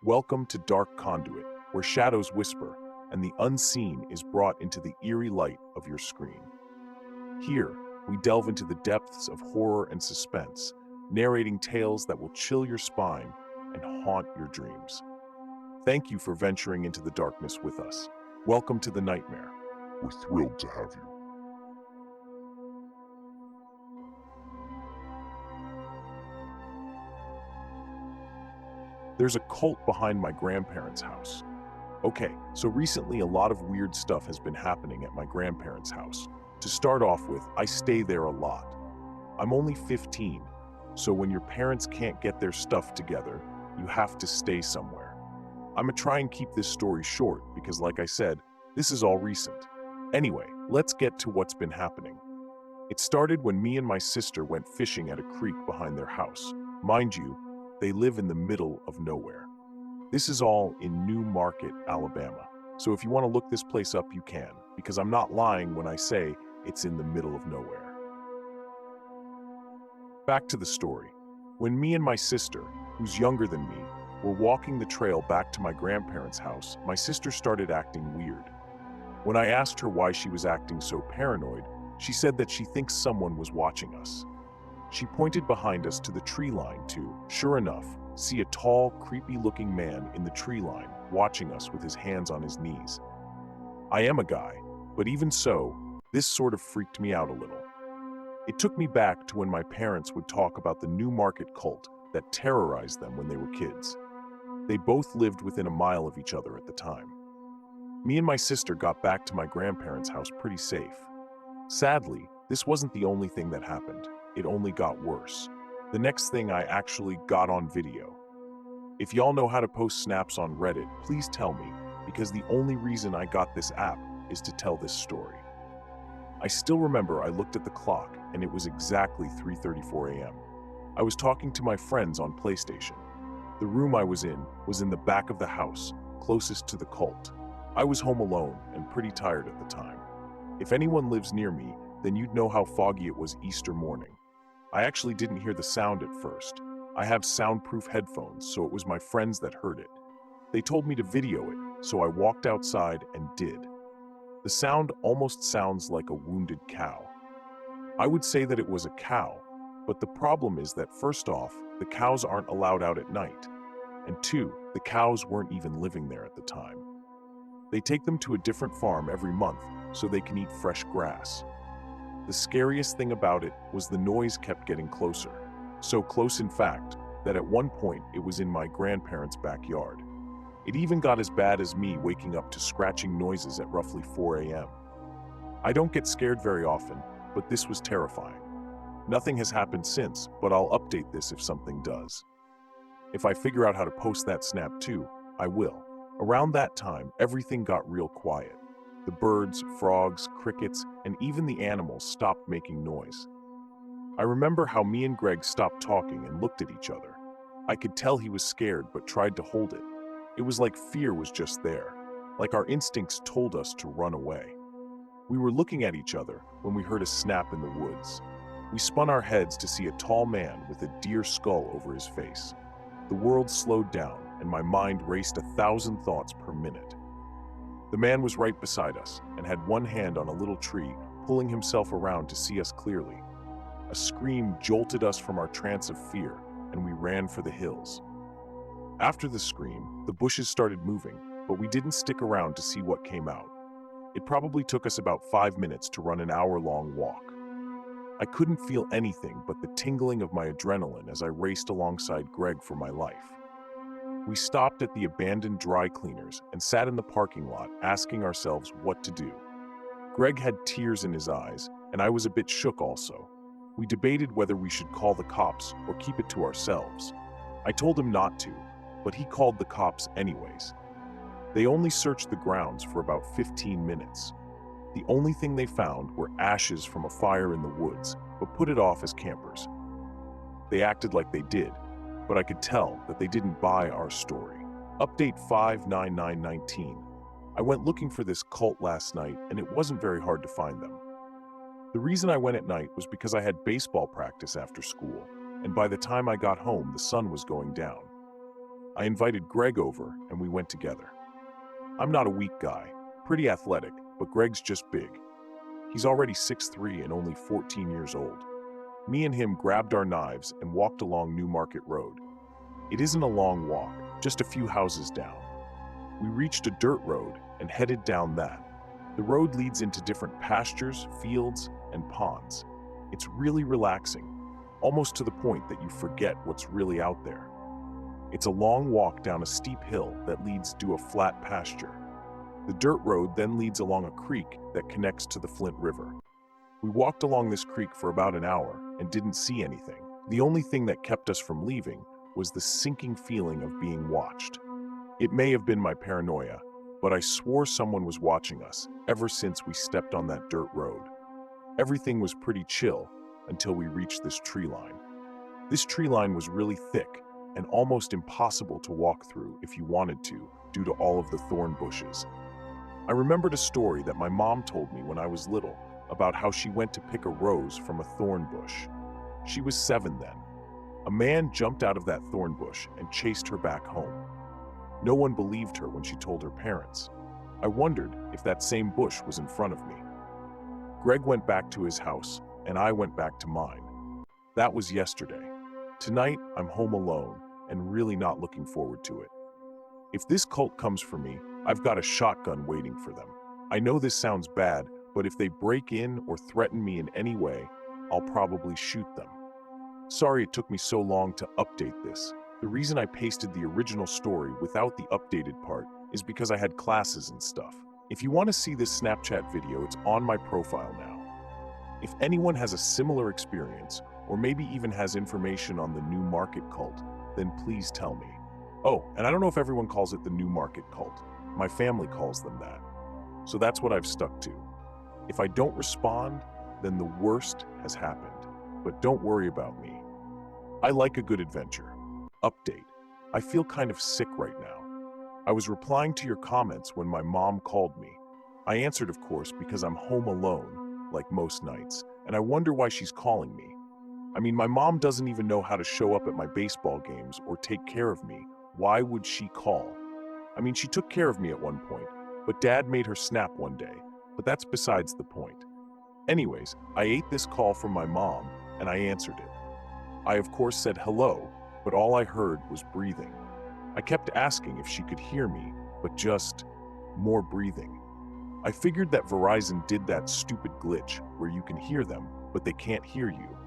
Welcome to Dark Conduit, where shadows whisper and the unseen is brought into the eerie light of your screen. Here, we delve into the depths of horror and suspense, narrating tales that will chill your spine and haunt your dreams. Thank you for venturing into the darkness with us. Welcome to the nightmare. We're thrilled to have you. There's a cult behind my grandparents' house. Okay, so recently a lot of weird stuff has been happening at my grandparents' house. To start off with, I stay there a lot. I'm only 15, so when your parents can't get their stuff together, you have to stay somewhere. I'm gonna try and keep this story short because, like I said, this is all recent. Anyway, let's get to what's been happening. It started when me and my sister went fishing at a creek behind their house. Mind you, they live in the middle of nowhere. This is all in New Market, Alabama. So if you want to look this place up, you can, because I'm not lying when I say it's in the middle of nowhere. Back to the story. When me and my sister, who's younger than me, were walking the trail back to my grandparents' house, my sister started acting weird. When I asked her why she was acting so paranoid, she said that she thinks someone was watching us. She pointed behind us to the tree line to, sure enough, see a tall, creepy-looking man in the tree line watching us with his hands on his knees. I am a guy, but even so, this sort of freaked me out a little. It took me back to when my parents would talk about the New Market cult that terrorized them when they were kids. They both lived within a mile of each other at the time. Me and my sister got back to my grandparents' house pretty safe. Sadly, this wasn't the only thing that happened. It only got worse. The next thing I actually got on video. If y'all know how to post snaps on Reddit, please tell me, because the only reason I got this app is to tell this story. I still remember I looked at the clock and it was exactly 3:34 a.m. I was talking to my friends on PlayStation. The room I was in the back of the house, closest to the cult. I was home alone and pretty tired at the time. If anyone lives near me, then you'd know how foggy it was Easter morning. I actually didn't hear the sound at first. I have soundproof headphones, so it was my friends that heard it. They told me to video it, so I walked outside and did. The sound almost sounds like a wounded cow. I would say that it was a cow, but the problem is that first off, the cows aren't allowed out at night, and two, the cows weren't even living there at the time. They take them to a different farm every month so they can eat fresh grass. The scariest thing about it was the noise kept getting closer. So close, in fact, that at one point it was in my grandparents' backyard. It even got as bad as me waking up to scratching noises at roughly 4 a.m. I don't get scared very often, but this was terrifying. Nothing has happened since, but I'll update this if something does. If I figure out how to post that snap too, I will. Around that time, everything got real quiet. The birds, frogs, crickets, and even the animals stopped making noise. I remember how me and Greg stopped talking and looked at each other. I could tell he was scared but tried to hold it. It was like fear was just there, like our instincts told us to run away. We were looking at each other when we heard a snap in the woods. We spun our heads to see a tall man with a deer skull over his face. The world slowed down and my mind raced 1,000 thoughts per minute. The man was right beside us and had one hand on a little tree, pulling himself around to see us clearly. A scream jolted us from our trance of fear, and we ran for the hills. After the scream, the bushes started moving, but we didn't stick around to see what came out. It probably took us about 5 minutes to run an hour-long walk. I couldn't feel anything but the tingling of my adrenaline as I raced alongside Greg for my life. We stopped at the abandoned dry cleaners and sat in the parking lot asking ourselves what to do. Greg had tears in his eyes, and I was a bit shook also. We debated whether we should call the cops or keep it to ourselves. I told him not to, but he called the cops anyways. They only searched the grounds for about 15 minutes. The only thing they found were ashes from a fire in the woods, but put it off as campers. They acted like they did, but I could tell that they didn't buy our story. Update 59919. I went looking for this cult last night, and it wasn't very hard to find them. The reason I went at night was because I had baseball practice after school, and by the time I got home, the sun was going down. I invited Greg over and we went together. I'm not a weak guy, pretty athletic, but Greg's just big. He's already 6'3" and only 14 years old. Me and him grabbed our knives and walked along New Market Road. It isn't a long walk, just a few houses down. We reached a dirt road and headed down that. The road leads into different pastures, fields, and ponds. It's really relaxing, almost to the point that you forget what's really out there. It's a long walk down a steep hill that leads to a flat pasture. The dirt road then leads along a creek that connects to the Flint River. We walked along this creek for about an hour and didn't see anything. The only thing that kept us from leaving was the sinking feeling of being watched. It may have been my paranoia, but I swore someone was watching us ever since we stepped on that dirt road. Everything was pretty chill until we reached this tree line. This tree line was really thick and almost impossible to walk through if you wanted to, due to all of the thorn bushes. I remembered a story that my mom told me when I was little about how she went to pick a rose from a thorn bush. She was 7 then. A man jumped out of that thorn bush and chased her back home. No one believed her when she told her parents. I wondered if that same bush was in front of me. Greg went back to his house, and I went back to mine. That was yesterday. Tonight, I'm home alone and really not looking forward to it. If this cult comes for me, I've got a shotgun waiting for them. I know this sounds bad, but if they break in or threaten me in any way, I'll probably shoot them. Sorry it took me so long to update this. The reason I pasted the original story without the updated part is because I had classes and stuff. If you want to see this Snapchat video, it's on my profile now. If anyone has a similar experience, or maybe even has information on the New Market cult, then please tell me. Oh, and I don't know if everyone calls it the New Market cult. My family calls them that. So that's what I've stuck to. If I don't respond, then the worst has happened. But don't worry about me. I like a good adventure. Update. I feel kind of sick right now. I was replying to your comments when my mom called me. I answered, of course, because I'm home alone, like most nights, and I wonder why she's calling me. I mean, my mom doesn't even know how to show up at my baseball games or take care of me. Why would she call? I mean, she took care of me at one point, but Dad made her snap one day. But that's besides the point. Anyways, I ate this call from my mom, and I answered it. I, of course, said hello, but all I heard was breathing. I kept asking if she could hear me, but just more breathing. I figured that Verizon did that stupid glitch where you can hear them, but they can't hear you.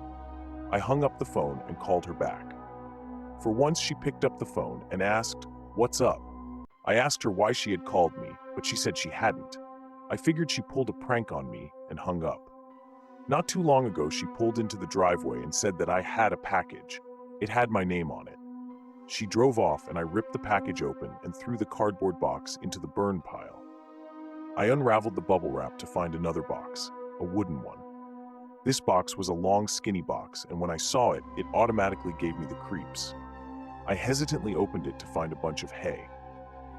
I hung up the phone and called her back. For once, she picked up the phone and asked, "What's up?" I asked her why she had called me, but she said she hadn't. I figured she pulled a prank on me and hung up. Not too long ago, she pulled into the driveway and said that I had a package. It had my name on it. She drove off and I ripped the package open and threw the cardboard box into the burn pile. I unraveled the bubble wrap to find another box, a wooden one. This box was a long, skinny box, and when I saw it, it automatically gave me the creeps. I hesitantly opened it to find a bunch of hay.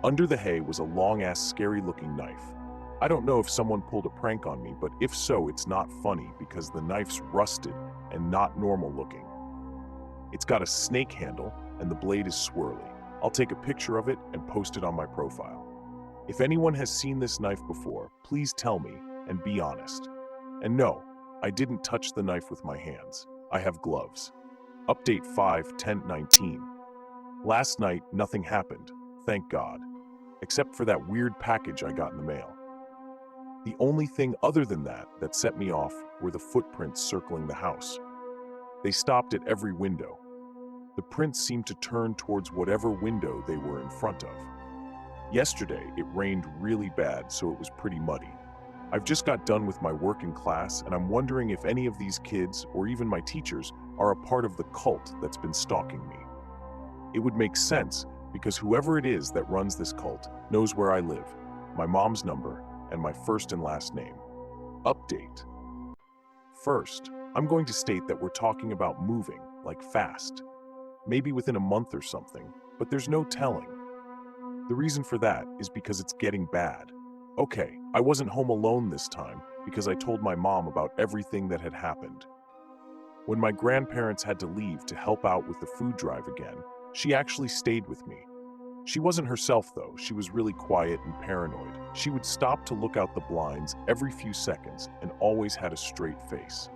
Under the hay was a long-ass, scary-looking knife. I don't know if someone pulled a prank on me, but if so, it's not funny because the knife's rusted and not normal-looking. It's got a snake handle, and the blade is swirly. I'll take a picture of it and post it on my profile. If anyone has seen this knife before, please tell me and be honest. And no, I didn't touch the knife with my hands. I have gloves. Update 5/10/19. Last night, nothing happened, thank God, except for that weird package I got in the mail. The only thing other than that set me off were the footprints circling the house. They stopped at every window. The prints seemed to turn towards whatever window they were in front of. Yesterday, it rained really bad, so it was pretty muddy. I've just got done with my work in class, and I'm wondering if any of these kids, or even my teachers, are a part of the cult that's been stalking me. It would make sense, because whoever it is that runs this cult knows where I live, my mom's number, and my first and last name. Update. First, I'm going to state that we're talking about moving, like fast. Maybe within a month or something, but there's no telling. The reason for that is because it's getting bad. Okay, I wasn't home alone this time because I told my mom about everything that had happened. When my grandparents had to leave to help out with the food drive again, she actually stayed with me. She wasn't herself, though. She was really quiet and paranoid. She would stop to look out the blinds every few seconds and always had a straight face.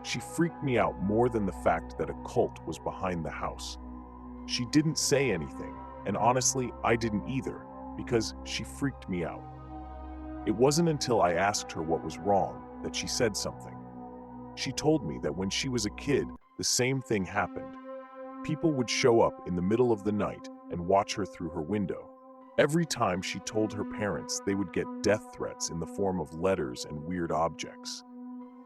She freaked me out more than the fact that a cult was behind the house. She didn't say anything, and honestly, I didn't either, because she freaked me out. It wasn't until I asked her what was wrong that she said something. She told me that when she was a kid, the same thing happened. People would show up in the middle of the night and watch her through her window. Every time she told her parents, they would get death threats in the form of letters and weird objects.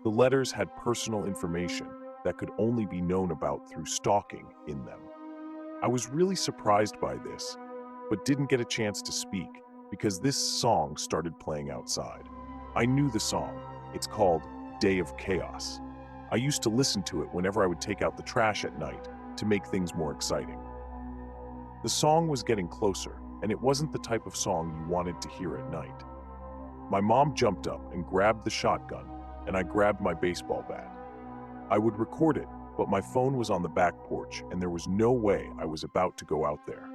The letters had personal information that could only be known about through stalking in them. I was really surprised by this, but didn't get a chance to speak because this song started playing outside. I knew the song. It's called Day of Chaos. I used to listen to it whenever I would take out the trash at night to make things more exciting. The song was getting closer, and it wasn't the type of song you wanted to hear at night. My mom jumped up and grabbed the shotgun, and I grabbed my baseball bat. I would record it, but my phone was on the back porch, and there was no way I was about to go out there.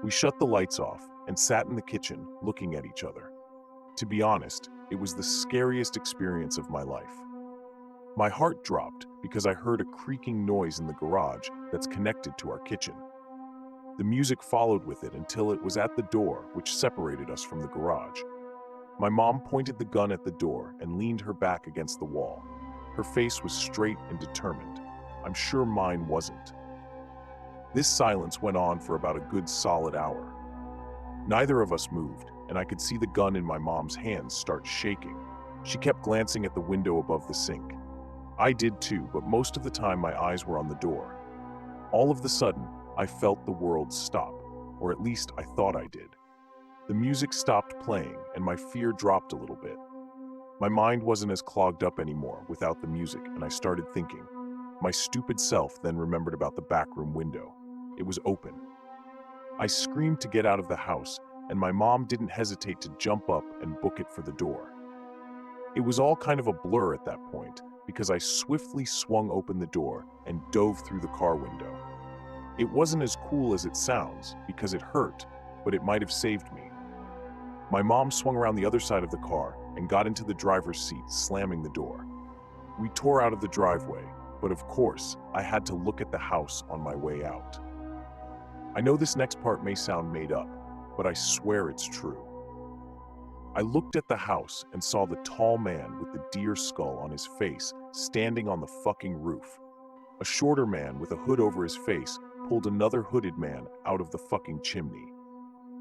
We shut the lights off and sat in the kitchen looking at each other. To be honest, it was the scariest experience of my life. My heart dropped because I heard a creaking noise in the garage that's connected to our kitchen. The music followed with it until it was at the door, which separated us from the garage. My mom pointed the gun at the door and leaned her back against the wall. Her face was straight and determined. I'm sure mine wasn't. This silence went on for about a good solid hour. Neither of us moved, and I could see the gun in my mom's hands start shaking. She kept glancing at the window above the sink. I did too, but most of the time my eyes were on the door. All of a sudden, I felt the world stop, or at least I thought I did. The music stopped playing, and my fear dropped a little bit. My mind wasn't as clogged up anymore without the music, and I started thinking. My stupid self then remembered about the backroom window. It was open. I screamed to get out of the house, and my mom didn't hesitate to jump up and book it for the door. It was all kind of a blur at that point, because I swiftly swung open the door and dove through the car window. It wasn't as cool as it sounds, because it hurt, but it might have saved me. My mom swung around the other side of the car and got into the driver's seat, slamming the door. We tore out of the driveway, but of course, I had to look at the house on my way out. I know this next part may sound made up, but I swear it's true. I looked at the house and saw the tall man with the deer skull on his face standing on the fucking roof. A shorter man with a hood over his face pulled another hooded man out of the fucking chimney.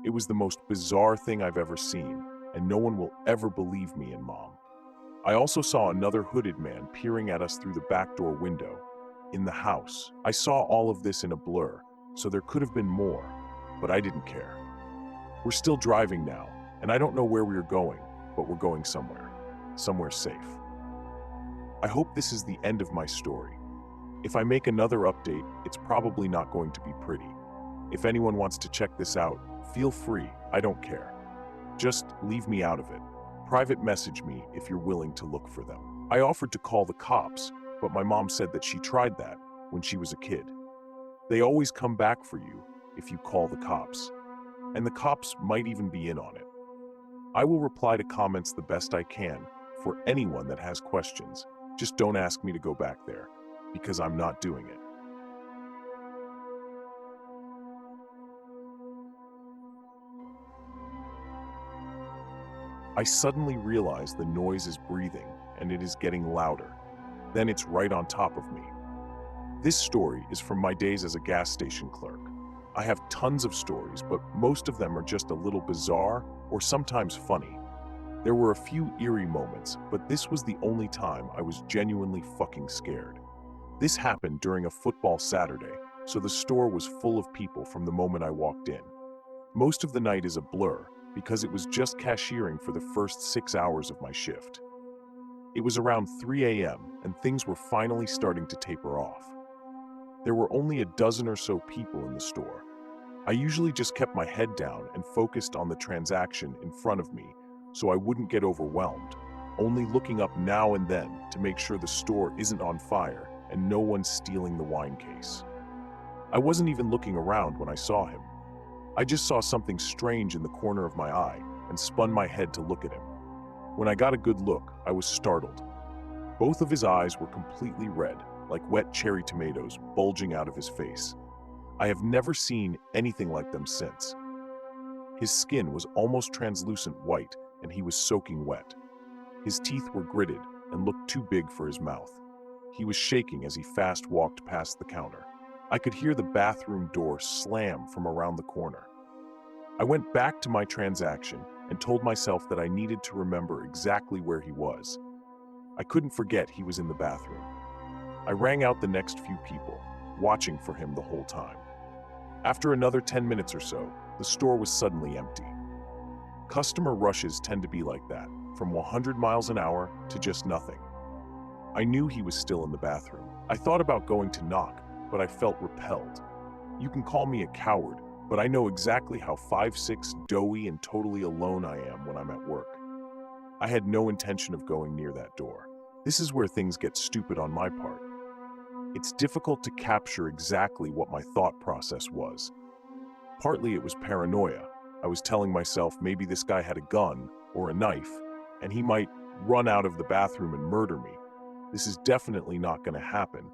It was the most bizarre thing I've ever seen, and no one will ever believe me and Mom. I also saw another hooded man peering at us through the back door window. In the house, I saw all of this in a blur, so there could have been more, but I didn't care. We're still driving now, and I don't know where we are going, but we're going somewhere. Somewhere safe. I hope this is the end of my story. If I make another update, it's probably not going to be pretty. If anyone wants to check this out, feel free, I don't care. Just leave me out of it. Private message me if you're willing to look for them. I offered to call the cops, but my mom said that she tried that when she was a kid. They always come back for you if you call the cops, and the cops might even be in on it. I will reply to comments the best I can for anyone that has questions. Just don't ask me to go back there, because I'm not doing it. I suddenly realize the noise is breathing, and it is getting louder. Then it's right on top of me. This story is from my days as a gas station clerk. I have tons of stories, but most of them are just a little bizarre or sometimes funny. There were a few eerie moments, but this was the only time I was genuinely fucking scared. This happened during a football Saturday, so the store was full of people from the moment I walked in. Most of the night is a blur, because it was just cashiering for the first 6 hours of my shift. It was around 3 a.m., and things were finally starting to taper off. There were only a dozen or so people in the store. I usually just kept my head down and focused on the transaction in front of me so I wouldn't get overwhelmed, only looking up now and then to make sure the store isn't on fire and no one's stealing the wine case. I wasn't even looking around when I saw him. I just saw something strange in the corner of my eye and spun my head to look at him. When I got a good look, I was startled. Both of his eyes were completely red, like wet cherry tomatoes bulging out of his face. I have never seen anything like them since. His skin was almost translucent white, and he was soaking wet. His teeth were gritted and looked too big for his mouth. He was shaking as he fast walked past the counter. I could hear the bathroom door slam from around the corner. I went back to my transaction and told myself that I needed to remember exactly where he was. I couldn't forget he was in the bathroom. I rang out the next few people, watching for him the whole time. After another 10 minutes or so, the store was suddenly empty. Customer rushes tend to be like that, from 100 miles an hour to just nothing. I knew he was still in the bathroom. I thought about going to knock, but I felt repelled. You can call me a coward, but I know exactly how 5'6", doughy and totally alone I am when I'm at work. I had no intention of going near that door. This is where things get stupid on my part. It's difficult to capture exactly what my thought process was. Partly it was paranoia. I was telling myself maybe this guy had a gun or a knife, and he might run out of the bathroom and murder me. This is definitely not going to happen,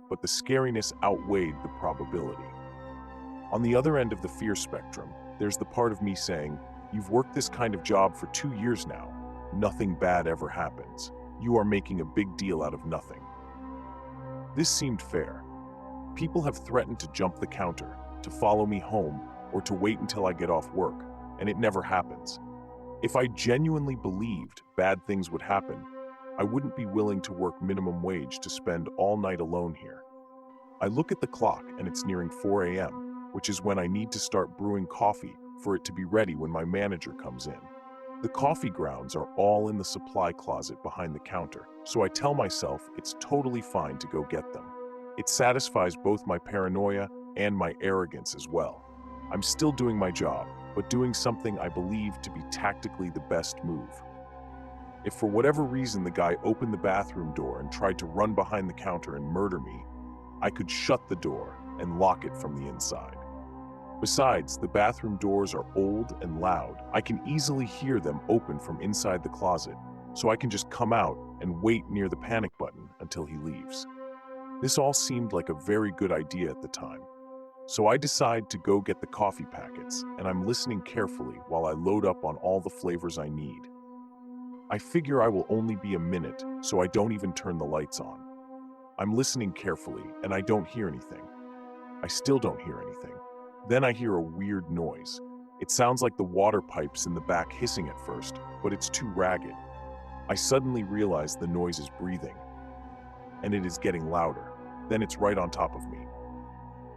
but the scariness outweighed the probability. On the other end of the fear spectrum, there's the part of me saying, "You've worked this kind of job for 2 years now. Nothing bad ever happens. You are making a big deal out of nothing." This seemed fair. People have threatened to jump the counter, to follow me home, or to wait until I get off work, and it never happens. If I genuinely believed bad things would happen, I wouldn't be willing to work minimum wage to spend all night alone here. I look at the clock and it's nearing 4 a.m., which is when I need to start brewing coffee for it to be ready when my manager comes in. The coffee grounds are all in the supply closet behind the counter, so I tell myself it's totally fine to go get them. It satisfies both my paranoia and my arrogance as well. I'm still doing my job, but doing something I believe to be tactically the best move. If for whatever reason the guy opened the bathroom door and tried to run behind the counter and murder me, I could shut the door and lock it from the inside. Besides, the bathroom doors are old and loud. I can easily hear them open from inside the closet, so I can just come out and wait near the panic button until he leaves. This all seemed like a very good idea at the time. So I decide to go get the coffee packets, and I'm listening carefully while I load up on all the flavors I need. I figure I will only be a minute, so I don't even turn the lights on. I'm listening carefully, and I don't hear anything. I still don't hear anything. Then I hear a weird noise. It sounds like the water pipes in the back hissing at first, but it's too ragged. I suddenly realize the noise is breathing, and it is getting louder. Then it's right on top of me.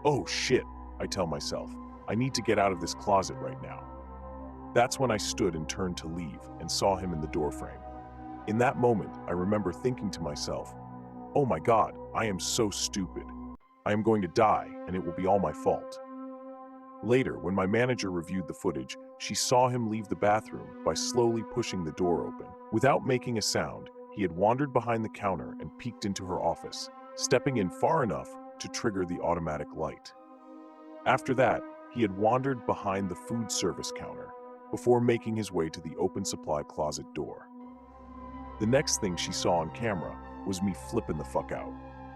Oh shit, I tell myself. I need to get out of this closet right now. That's when I stood and turned to leave and saw him in the doorframe. In that moment, I remember thinking to myself, "Oh my God, I am so stupid. I am going to die, and it will be all my fault." Later, when my manager reviewed the footage, she saw him leave the bathroom by slowly pushing the door open. Without making a sound, he had wandered behind the counter and peeked into her office, stepping in far enough to trigger the automatic light. After that, he had wandered behind the food service counter before making his way to the open supply closet door. The next thing she saw on camera was me flipping the fuck out.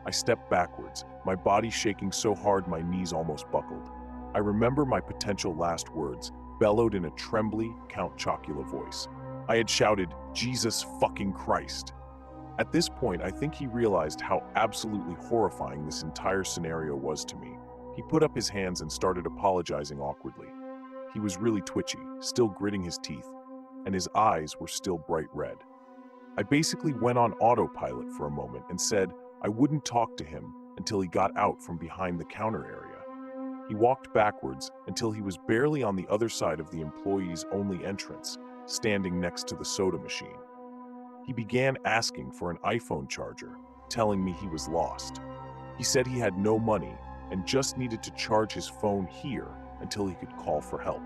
I stepped backwards, my body shaking so hard my knees almost buckled. I remember my potential last words, bellowed in a trembly Count Chocula voice. I had shouted, "Jesus fucking Christ." At this point, I think he realized how absolutely horrifying this entire scenario was to me. He put up his hands and started apologizing awkwardly. He was really twitchy, still gritting his teeth, and his eyes were still bright red. I basically went on autopilot for a moment and said I wouldn't talk to him until he got out from behind the counter area. He walked backwards until he was barely on the other side of the employee's only entrance, standing next to the soda machine. He began asking for an iPhone charger, telling me he was lost. He said he had no money and just needed to charge his phone here until he could call for help.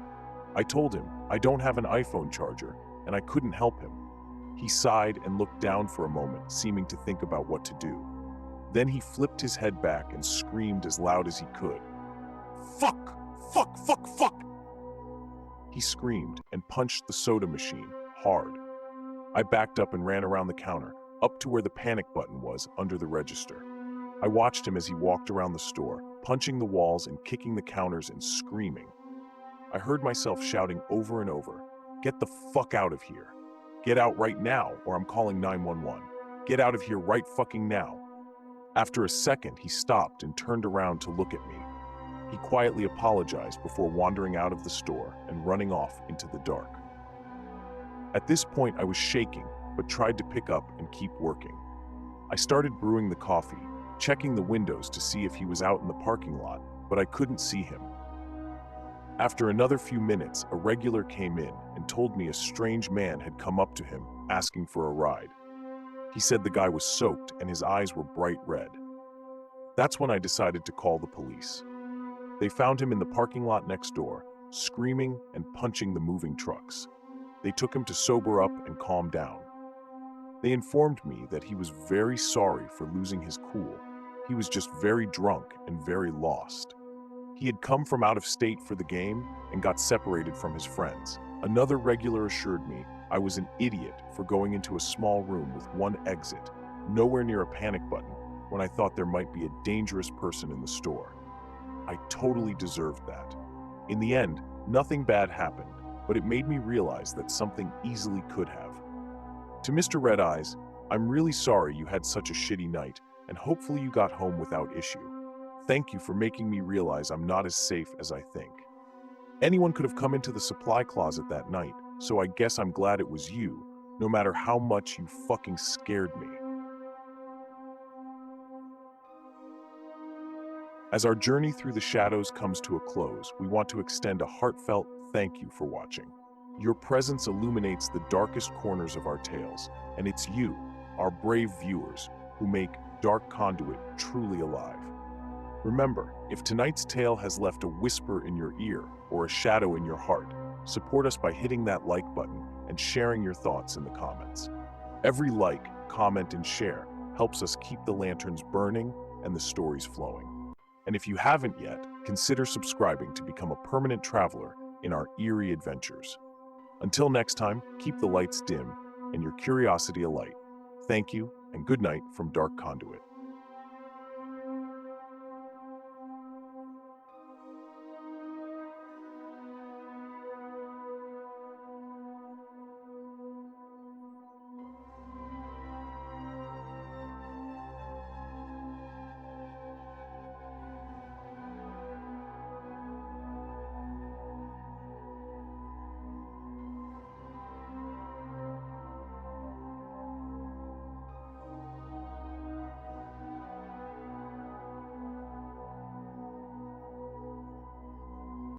I told him I don't have an iPhone charger and I couldn't help him. He sighed and looked down for a moment, seeming to think about what to do. Then he flipped his head back and screamed as loud as he could. "Fuck! Fuck! Fuck! Fuck!" He screamed and punched the soda machine hard. I backed up and ran around the counter, up to where the panic button was under the register. I watched him as he walked around the store, punching the walls and kicking the counters and screaming. I heard myself shouting over and over, "Get the fuck out of here. Get out right now, or I'm calling 911. Get out of here right fucking now." After a second, he stopped and turned around to look at me. He quietly apologized before wandering out of the store and running off into the dark. At this point, I was shaking, but tried to pick up and keep working. I started brewing the coffee, checking the windows to see if he was out in the parking lot, but I couldn't see him. After another few minutes, a regular came in and told me a strange man had come up to him, asking for a ride. He said the guy was soaked and his eyes were bright red. That's when I decided to call the police. They found him in the parking lot next door, screaming and punching the moving trucks. They took him to sober up and calm down. They informed me that he was very sorry for losing his cool. He was just very drunk and very lost. He had come from out of state for the game and got separated from his friends. Another regular assured me I was an idiot for going into a small room with one exit, nowhere near a panic button, when I thought there might be a dangerous person in the store. I totally deserved that. In the end, nothing bad happened, but it made me realize that something easily could have. To Mr. Red Eyes, I'm really sorry you had such a shitty night, and hopefully you got home without issue. Thank you for making me realize I'm not as safe as I think. Anyone could have come into the supply closet that night, so I guess I'm glad it was you, no matter how much you fucking scared me. As our journey through the shadows comes to a close, we want to extend a heartfelt thank you for watching. Your presence illuminates the darkest corners of our tales, and it's you, our brave viewers, who make Dark Conduit truly alive. Remember, if tonight's tale has left a whisper in your ear or a shadow in your heart, support us by hitting that like button and sharing your thoughts in the comments. Every like, comment, and share helps us keep the lanterns burning and the stories flowing. And if you haven't yet, consider subscribing to become a permanent traveler in our eerie adventures. Until next time, keep the lights dim and your curiosity alight. Thank you, and good night from Dark Conduit.